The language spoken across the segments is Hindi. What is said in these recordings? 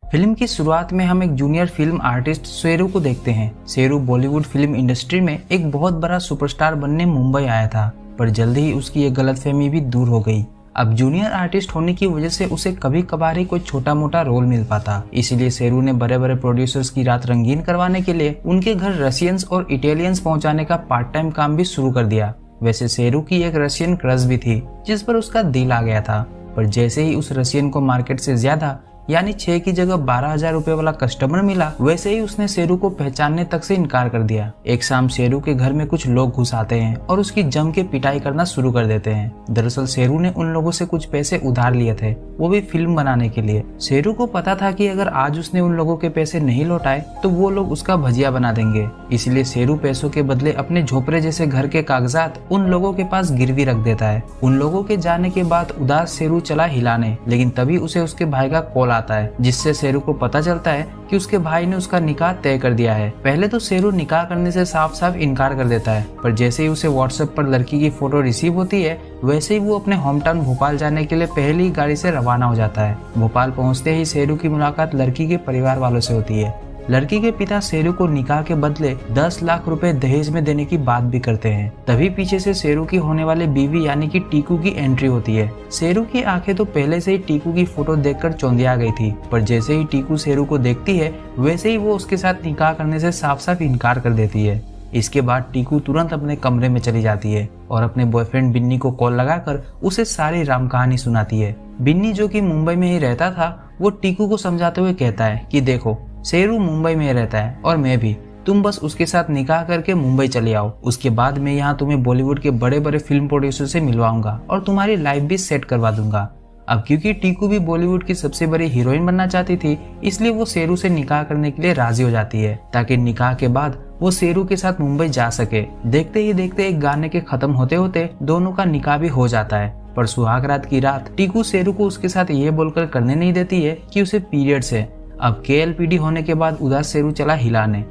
फिल्म की शुरुआत में हम एक जूनियर फिल्म आर्टिस्ट शेरू को देखते हैं। शेरू बॉलीवुड फिल्म इंडस्ट्री में एक बहुत बड़ा सुपरस्टार बनने मुंबई आया था, पर जल्दी ही उसकी ये गलतफहमी भी दूर हो गई। अब जूनियर आर्टिस्ट होने की वजह से उसे कभी कभार ही कोई छोटा मोटा रोल मिल पाता, इसलिए शेरू ने बड़े बड़े प्रोड्यूसर्स की रात रंगीन करवाने के लिए उनके घर रशियंस और इटालियंस पहुंचाने का पार्ट टाइम काम भी शुरू कर दिया। वैसे शेरू की एक रशियन क्रश भी थी जिस पर उसका दिल आ गया था, पर जैसे ही उस रशियन को मार्केट से ज्यादा यानी 6 की जगह 12,000 रुपए वाला कस्टमर मिला, वैसे ही उसने शेरू को पहचानने तक से इनकार कर दिया। एक शाम शेरू के घर में कुछ लोग घुस आते हैं और उसकी जम के पिटाई करना शुरू कर देते हैं। दरअसल शेरू ने उन लोगों से कुछ पैसे उधार लिए थे, वो भी फिल्म बनाने के लिए। शेरू को पता था कि अगर आज उसने उन लोगों के पैसे नहीं लौटाए तो वो लोग उसका भजिया बना देंगे, इसलिए शेरू पैसों के बदले अपने झोपड़े जैसे घर के कागजात उन लोगों के पास गिरवी रख देता है। उन लोगों के जाने के बाद उदास शेरू चला हिलाने, लेकिन तभी उसे उसके भाई का कॉल आता है, जिससे शेरू को पता चलता है कि उसके भाई ने उसका निकाह तय कर दिया है। पहले तो शेरू निकाह करने से साफ साफ इनकार कर देता है, पर जैसे ही उसे व्हाट्सएप पर लड़की की फोटो रिसीव होती है, वैसे ही वो अपने होम टाउन भोपाल जाने के लिए पहली गाड़ी से रवाना हो जाता है। भोपाल पहुंचते ही शेरू की मुलाकात लड़की के परिवार वालों से होती है। लड़की के पिता शेरू को निकाह के बदले 10 लाख रुपए दहेज में देने की बात भी करते हैं। तभी पीछे से शेरू की होने वाली बीवी यानी कि टीकू की एंट्री होती है। शेरू की आंखें तो पहले से ही टीकू की फोटो देखकर चौंधिया गई थी, पर जैसे ही टीकू शेरू को देखती है, वैसे ही वो उसके साथ निकाह करने से साफ साफ इनकार कर देती है। इसके बाद टीकू तुरंत अपने कमरे में चली जाती है और अपने बॉयफ्रेंड बिन्नी को कॉल लगाकर उसे सारी राम कहानी सुनाती है। बिन्नी, जो कि मुंबई में ही रहता था, वो टीकू को समझाते हुए कहता है कि देखो, शेरू मुंबई में रहता है और मैं भी, तुम बस उसके साथ निकाह करके मुंबई चले आओ। उसके बाद मैं यहाँ तुम्हें बॉलीवुड के बड़े बड़े फिल्म प्रोड्यूसर से मिलवाऊंगा और तुम्हारी लाइफ भी सेट करवा दूंगा। अब क्योंकि टीकू भी बॉलीवुड की सबसे बड़ी हीरोइन बनना चाहती थी, इसलिए वो शेरू से निकाह करने के लिए राजी हो जाती है, ताकि निकाह के बाद वो शेरू के साथ मुंबई जा सके। देखते ही देखते एक गाने के खत्म होते होते दोनों का निकाह भी हो जाता है। पर सुहाग रात की रात टीकू शेरू को उसके साथ ये बोलकर करने नहीं देती है कि उसे पीरियड्स है। अब KLPD होने के बाद उदास शेरू चला हिलाने।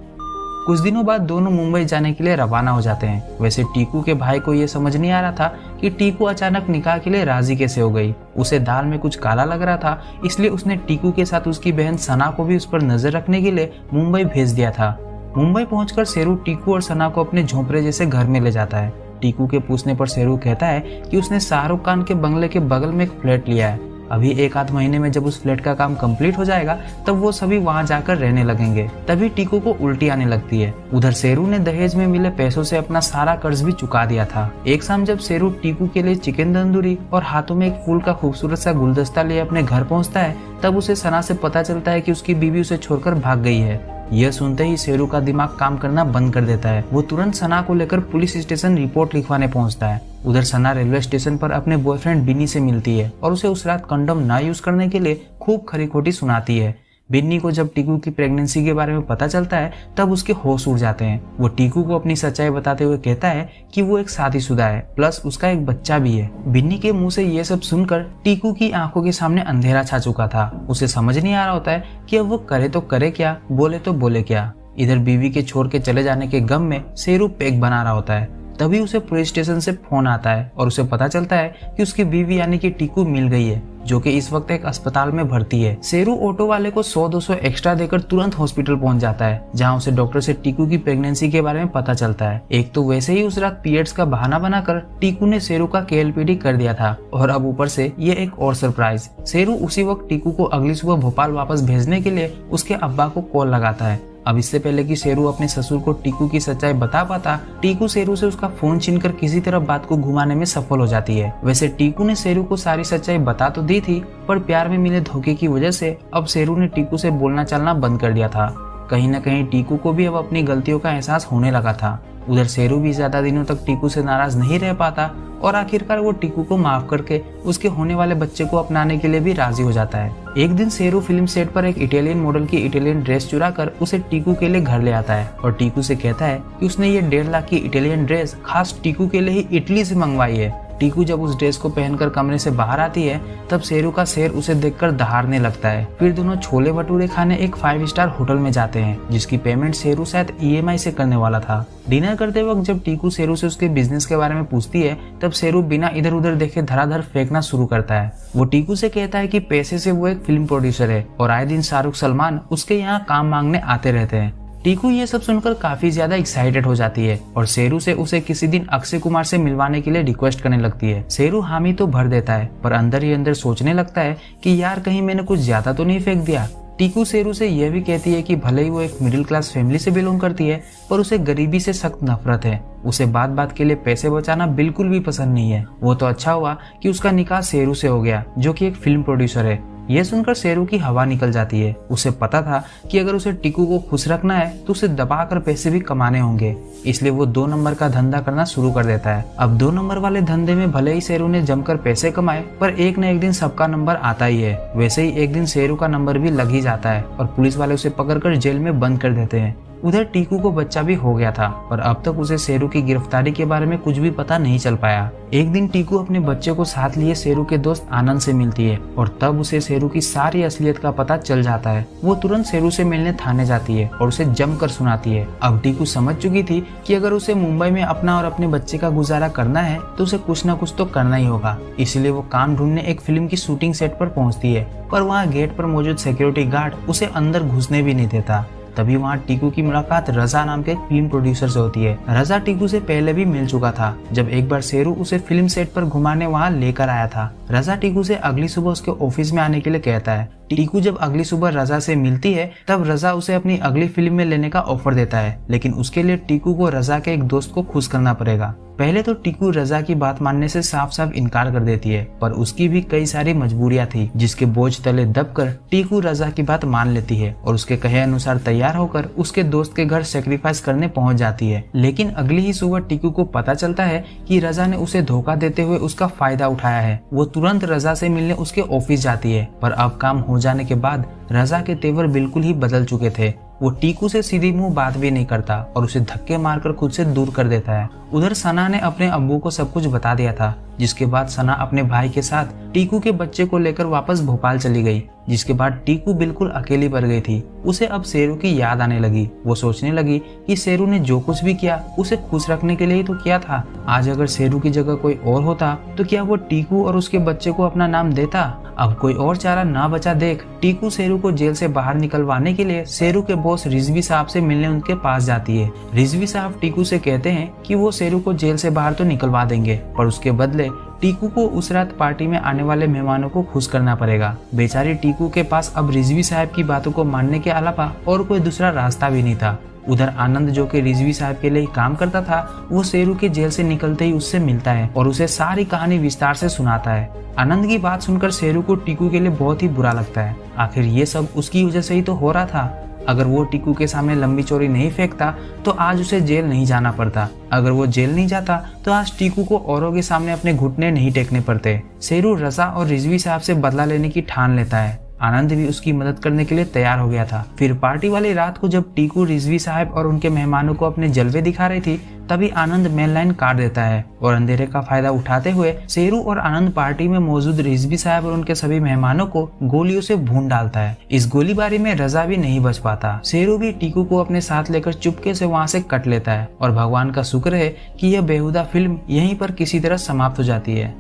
कुछ दिनों बाद दोनों मुंबई जाने के लिए रवाना हो जाते हैं। वैसे टीकू के भाई को ये समझ नहीं आ रहा था कि टीकू अचानक निकाह के लिए राजी कैसे हो गई। उसे दाल में कुछ काला लग रहा था, इसलिए उसने टीकू के साथ उसकी बहन सना को भी उस पर नजर रखने के लिए मुंबई भेज दिया था। मुंबई पहुंचकर शेरू टीकू और सना को अपने झोंपड़े जैसे घर में ले जाता है। टीकू के पूछने पर शेरू कहता है कि उसने शाहरुख खान के बंगले के बगल में एक फ्लैट लिया है। अभी 1 आध महीने में जब उस फ्लैट का काम कंप्लीट हो जाएगा, तब वो सभी वहां जाकर रहने लगेंगे। तभी टीकू को उल्टी आने लगती है। उधर शेरू ने दहेज में मिले पैसों से अपना सारा कर्ज भी चुका दिया था। एक शाम जब शेरू टीकू के लिए चिकन तंदूरी और हाथों में एक फूल का खूबसूरत सा गुलदस्ता लिए अपने घर पहुंचता है, तब उसे सना से पता चलता है कि उसकी बीवी उसे छोड़कर भाग गई है। यह सुनते ही शेरू का दिमाग काम करना बंद कर देता है। वो तुरंत सना को लेकर पुलिस स्टेशन रिपोर्ट लिखवाने पहुंचता है। उधर सना रेलवे स्टेशन पर अपने बॉयफ्रेंड बिन्नी से मिलती है और उसे उस रात कंडोम ना यूज करने के लिए खूब खरी खोटी सुनाती है। बिन्नी को जब टीकू की प्रेगनेंसी के बारे में पता चलता है, तब उसके होश उड़ जाते हैं। वो टीकू को अपनी सच्चाई बताते हुए कहता है कि वो एक शादीशुदा है, प्लस उसका एक बच्चा भी है। बिन्नी के मुंह से ये सब सुनकर टीकू की आंखों के सामने अंधेरा छा चुका था। उसे समझ नहीं आ रहा होता है कि अब वो करे तो करे क्या, बोले तो बोले क्या। इधर बीवी के छोड़ के चले जाने के गम में शेरू पैक बना रहा होता है। तभी उसे पुलिस स्टेशन से फोन आता है और उसे पता चलता है कि उसकी बीवी यानी कि टीकू मिल गई है, जो कि इस वक्त एक अस्पताल में भर्ती है। शेरू ऑटो वाले को 100-200 एक्स्ट्रा देकर तुरंत हॉस्पिटल पहुंच जाता है, जहां उसे डॉक्टर से टीकू की प्रेगनेंसी के बारे में पता चलता है। एक तो वैसे ही उस रात पीरियड्स का बहाना बनाकर टीकू ने शेरू का KLPD कर दिया था, और अब ऊपर से ये एक और सरप्राइज। शेरू उसी वक्त टीकू को अगली सुबह भोपाल वापस भेजने के लिए उसके अब्बा को कॉल लगाता है। अब इससे पहले कि शेरू अपने ससुर को टीकू की सच्चाई बता पाता, टीकू शेरू से उसका फोन छीनकर किसी तरह बात को घुमाने में सफल हो जाती है। वैसे टीकू ने शेरू को सारी सच्चाई बता तो दी थी, पर प्यार में मिले धोखे की वजह से अब शेरू ने टीकू से बोलना चालना बंद कर दिया था। कहीं न कहीं टीकू को भी अब अपनी गलतियों का एहसास होने लगा था। उधर शेरू भी ज्यादा दिनों तक टीकू से नाराज नहीं रह पाता और आखिरकार वो टीकू को माफ करके उसके होने वाले बच्चे को अपनाने के लिए भी राजी हो जाता है। एक दिन शेरू फिल्म सेट पर एक इटालियन मॉडल की इटालियन ड्रेस चुरा कर उसे टीकू के लिए घर ले आता है और टीकू से कहता है कि उसने ये 1.5 लाख की इटालियन ड्रेस खास टीकू के लिए ही इटली से मंगवाई है। टीकू जब उस ड्रेस को पहनकर कमरे से बाहर आती है तब शेरू का शेर उसे देखकर दहाड़ने लगता है। फिर दोनों छोले भटूरे खाने एक 5 स्टार होटल में जाते हैं, जिसकी पेमेंट शेरू शायद EMI से करने वाला था। डिनर करते वक्त जब टीकू शेरू से उसके बिजनेस के बारे में पूछती है तब शेरू बिना इधर उधर देखे धड़ाधड़ फेंकना शुरू करता है। वो टीकू से कहता है कि पैसे से वो एक फिल्म प्रोड्यूसर है और आए दिन शाहरुख सलमान उसके यहाँ काम मांगने आते रहते हैं। टीकू ये सब सुनकर काफी ज्यादा एक्साइटेड हो जाती है और शेरू से उसे किसी दिन अक्षय कुमार से मिलवाने के लिए रिक्वेस्ट करने लगती है। शेरू हामी तो भर देता है पर अंदर ही अंदर सोचने लगता है कि यार कहीं मैंने कुछ ज्यादा तो नहीं फेंक दिया। टीकू शेरू से यह भी कहती है कि भले ही वो एक मिडिल क्लास फैमिली से बिलोंग करती है पर उसे गरीबी से सख्त नफरत है। उसे बात बात के लिए पैसे बचाना बिल्कुल भी पसंद नहीं है। वो तो अच्छा हुआ कि उसका निकाह शेरू से हो गया जो कि एक फिल्म प्रोड्यूसर है। यह सुनकर शेरू की हवा निकल जाती है। उसे पता था कि अगर उसे टीकू को खुश रखना है तो उसे दबाकर पैसे भी कमाने होंगे, इसलिए वो 2 नंबर का धंधा करना शुरू कर देता है। अब 2 नंबर वाले धंधे में भले ही शेरू ने जमकर पैसे कमाए पर एक न एक दिन सबका नंबर आता ही है। वैसे ही एक दिन शेरू का नंबर भी लग ही जाता है और पुलिस वाले उसे पकड़कर जेल में बंद कर देते हैं। उधर टीकू को बच्चा भी हो गया था पर अब तक उसे शेरू की गिरफ्तारी के बारे में कुछ भी पता नहीं चल पाया। एक दिन टीकू अपने बच्चे को साथ लिए शेरू के दोस्त आनंद से मिलती है और तब उसे शेरू की सारी असलियत का पता चल जाता है। वो तुरंत शेरू से मिलने थाने जाती है और उसे जमकर सुनाती है। अब टीकू समझ चुकी थी कि अगर उसे मुंबई में अपना और अपने बच्चे का गुजारा करना है तो उसे कुछ न कुछ तो करना ही होगा। इसलिए वो काम ढूंढने एक फिल्म की शूटिंग सेट पर पहुंचती है पर वहाँ गेट पर मौजूद सिक्योरिटी गार्ड उसे अंदर घुसने भी नहीं देता। तभी वहाँ टीकू की मुलाकात रजा नाम के एक फिल्म प्रोड्यूसर से होती है। रजा टीकू से पहले भी मिल चुका था जब एक बार शेरू उसे फिल्म सेट पर घुमाने वहाँ लेकर आया था। रजा टीकू से अगली सुबह उसके ऑफिस में आने के लिए कहता है। टीकू जब अगली सुबह रजा से मिलती है तब रजा उसे अपनी अगली फिल्म में लेने का ऑफर देता है, लेकिन उसके लिए टीकू को रजा के एक दोस्त को खुश करना पड़ेगा। पहले तो टीकू रजा की बात मानने से साफ साफ इनकार कर देती है पर उसकी भी कई सारी मजबूरियां थी जिसके बोझ तले दबकर टीकू रजा की बात मान लेती है और उसके कहे अनुसार तैयार होकर उसके दोस्त के घर सेक्रीफाइस करने पहुंच जाती है। लेकिन अगली ही सुबह टीकू को पता चलता है कि रजा ने उसे धोखा देते हुए उसका फायदा उठाया है। वो तुरंत रजा से मिलने उसके ऑफिस जाती है पर अब काम हो जाने के बाद रजा के तेवर बिल्कुल ही बदल चुके थे। वो टीकू से सीधी मुंह बात भी नहीं करता और उसे धक्के मारकर खुद से दूर कर देता है। उधर सना ने अपने अब्बू को सब कुछ बता दिया था, जिसके बाद सना अपने भाई के साथ टीकू के बच्चे को लेकर वापस भोपाल चली गई। जिसके बाद टीकू बिल्कुल अकेली पड़ गई थी। उसे अब शेरू की याद आने लगी। वो सोचने लगी कि शेरू ने जो कुछ भी किया उसे खुश रखने के लिए ही तो किया था। आज अगर शेरू की जगह कोई और होता तो क्या वो टीकू और उसके बच्चे को अपना नाम देता। अब कोई और चारा ना बचा देख टीकू शेरू को जेल से बाहर निकलवाने के लिए शेरू के बॉस रिजवी साहब से मिलने उनके पास जाती है। रिजवी साहब टीकू से कहते हैं कि वो शेरू को जेल से बाहर तो निकलवा देंगे पर उसके बदले टीकू को उस रात पार्टी में आने वाले मेहमानों को खुश करना पड़ेगा। बेचारी टीकू के पास अब रिजवी साहब की बातों को मानने के अलावा और कोई दूसरा रास्ता भी नहीं था। उधर आनंद जो कि रिजवी साहब के लिए काम करता था वो शेरू के जेल से निकलते ही उससे मिलता है और उसे सारी कहानी विस्तार से सुनाता है। आनंद की बात सुनकर शेरू को टीकू के लिए बहुत ही बुरा लगता है। आखिर ये सब उसकी वजह से ही तो हो रहा था। अगर वो टीकू के सामने लंबी चौड़ी नहीं फेंकता तो आज उसे जेल नहीं जाना पड़ता। अगर वो जेल नहीं जाता तो आज टीकू को औरों के सामने अपने घुटने नहीं टेकने पड़ते। शेरू रजा और रिजवी साहब से बदला लेने की ठान लेता है। आनंद भी उसकी मदद करने के लिए तैयार हो गया था। फिर पार्टी वाली रात को जब टीकू रिजवी साहब और उनके मेहमानों को अपने जलवे दिखा रही थी तभी आनंद मेन लाइन काट देता है और अंधेरे का फायदा उठाते हुए शेरू और आनंद पार्टी में मौजूद रिजवी साहब और उनके सभी मेहमानों को गोलियों से भून डालता है। इस गोलीबारी में रजा भी नहीं बच पाता। शेरू भी टीकू को अपने साथ लेकर चुपके से वहाँ से कट लेता है और भगवान का शुक्र है कि यह बेहुदा फिल्म यहीं पर किसी तरह समाप्त हो जाती है।